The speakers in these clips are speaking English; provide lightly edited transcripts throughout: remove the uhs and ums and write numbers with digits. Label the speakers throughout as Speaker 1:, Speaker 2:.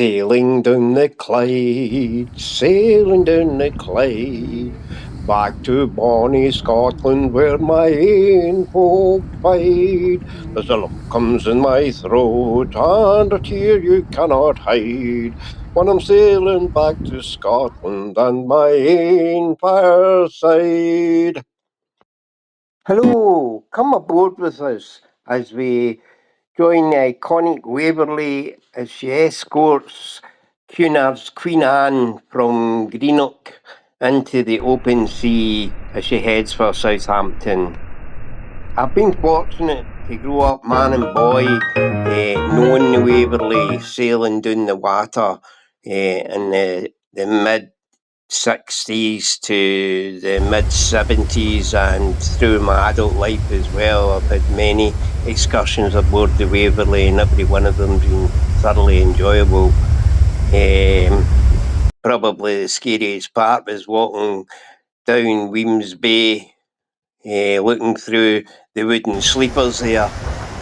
Speaker 1: Sailing down the Clyde, sailing down the Clyde, back to bonny Scotland where my ain folk bide. As the lump comes in my throat and a tear you cannot hide, when I'm sailing back to Scotland and my ain fireside. Hello, come aboard with us as we join the iconic Waverley as she escorts Cunard's Queen Anne from Greenock into the open sea as she heads for Southampton. I've been fortunate to grow up man and boy, knowing the Waverley, sailing down the water in the mid 60s to the mid 70s, and through my adult life as well. I've had many excursions aboard the Waverley, and every one of them been thoroughly enjoyable. Probably the scariest part was walking down Weems Bay, looking through the wooden sleepers there,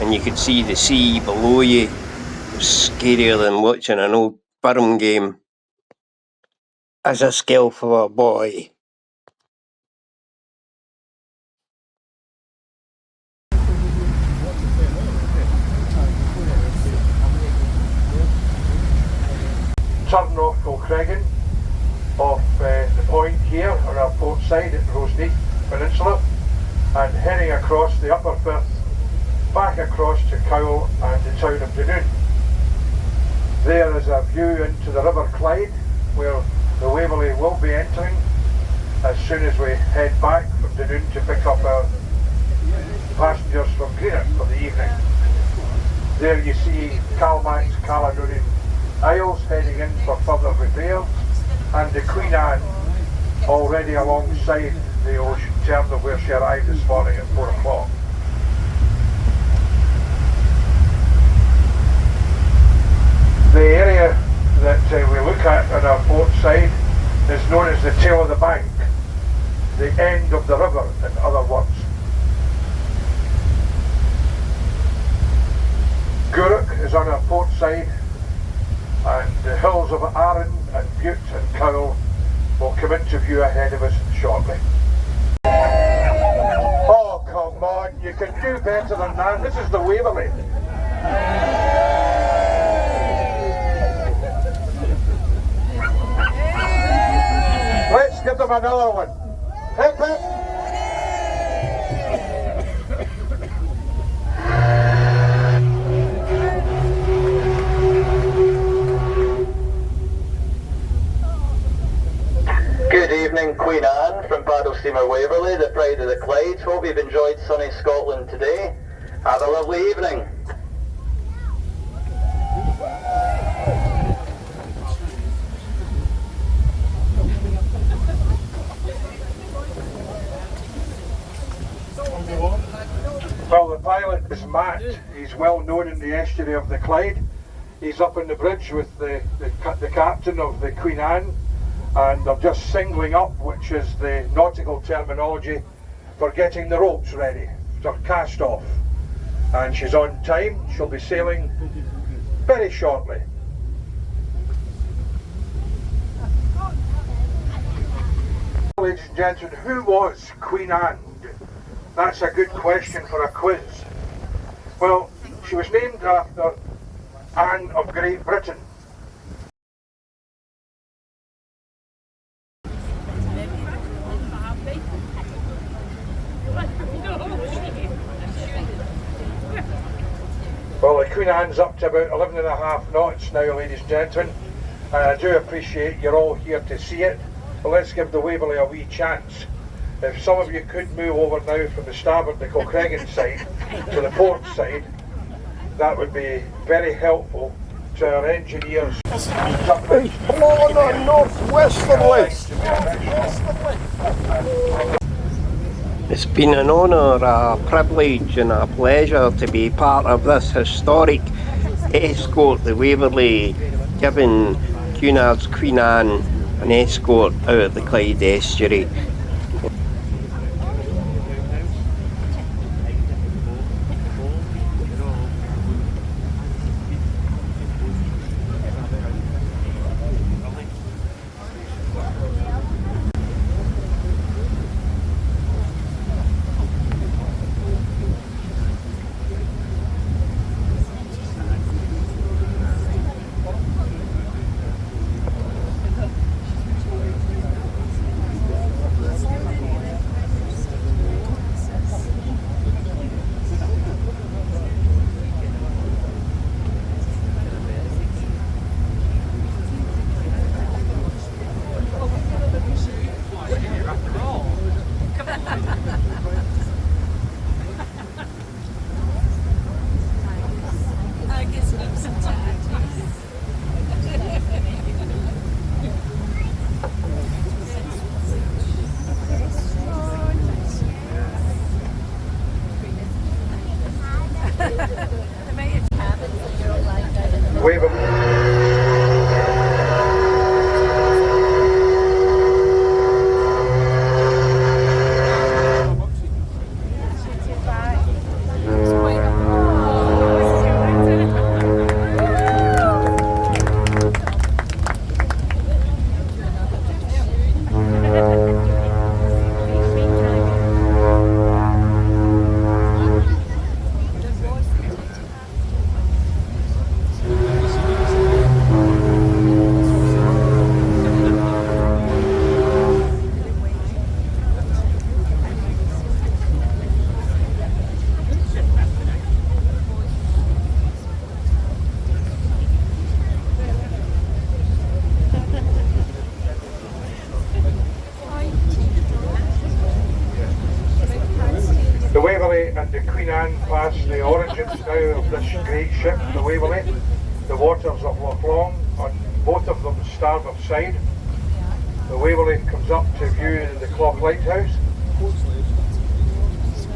Speaker 1: and you could see the sea below you. It was scarier than watching an old Burham game. As a skillful boy,
Speaker 2: turning off Kilcreggan, off the point here on our port side at Roseneath Peninsula, and heading across the Upper Firth, back across to Cowell and the town of Dunoon. There is a view into the River Clyde, where the Waverley will be entering as soon as we head back from Dunoon to pick up our passengers from Greenock for the evening. There you see Calmax, Caledonian Isles heading in for further repairs, and the Queen Anne already alongside the ocean terminal where she arrived this morning at 4 o'clock. The area that we look at on our port side is known as the tail of the bank, the end of the river in other words. Gourock is on our port side, and the hills of Arran and Bute and Cowell will come into view ahead of us shortly. Oh, come on, you can do better than that. This is the Waverley. Let's give them another one. Hip hip.
Speaker 3: Good evening, Queen Anne from Paddle Steamer Waverley, the Pride of the Clyde. Hope you've enjoyed sunny Scotland today. Have a lovely evening.
Speaker 2: Well, the pilot is Matt. He's well known in the estuary of the Clyde. He's up on the bridge with the captain of the Queen Anne, and they're just singling up, which is the nautical terminology for getting the ropes ready. They're cast off, and she's on time. She'll be sailing very shortly. Ladies and gentlemen, who was Queen Anne? That's a good question for a quiz. Well, she was named after Anne of Great Britain. Well, the Queen Anne's up to about 11.5 knots now, ladies and gentlemen, and I do appreciate you're all here to see it, but let's give the Waverley a wee chance. If some of you could move over now from the starboard, the Kilcreggan side, to the port side, that would be very helpful to our engineers.
Speaker 1: it's blowing on northwesterly. It's been an honour, a privilege and a pleasure to be part of this historic escort, the Waverley, giving Cunard's Queen Anne an escort out of the Clyde estuary.
Speaker 2: and the Queen Anne pass the origins now of this great ship, the Waverley, the waters of Loch Long, on both of them starboard side. The Waverley comes up to view the Clock Lighthouse.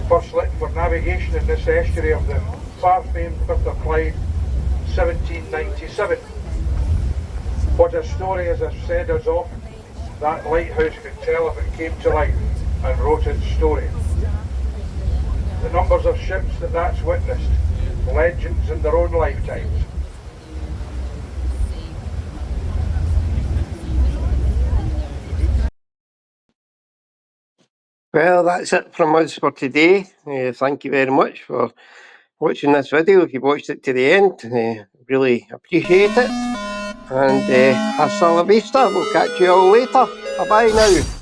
Speaker 2: First lit for navigation in this estuary of the far-famed Firth of Clyde, 1797. What a story, as I've said as often, that lighthouse could tell if it came to life and wrote its story. The numbers of ships that's witnessed, legends in their own lifetimes.
Speaker 1: Well, that's it from us for today. Thank you very much for watching this video. If you watched it to the end, really appreciate it. And hasta la vista. We'll catch you all later. Bye-bye now.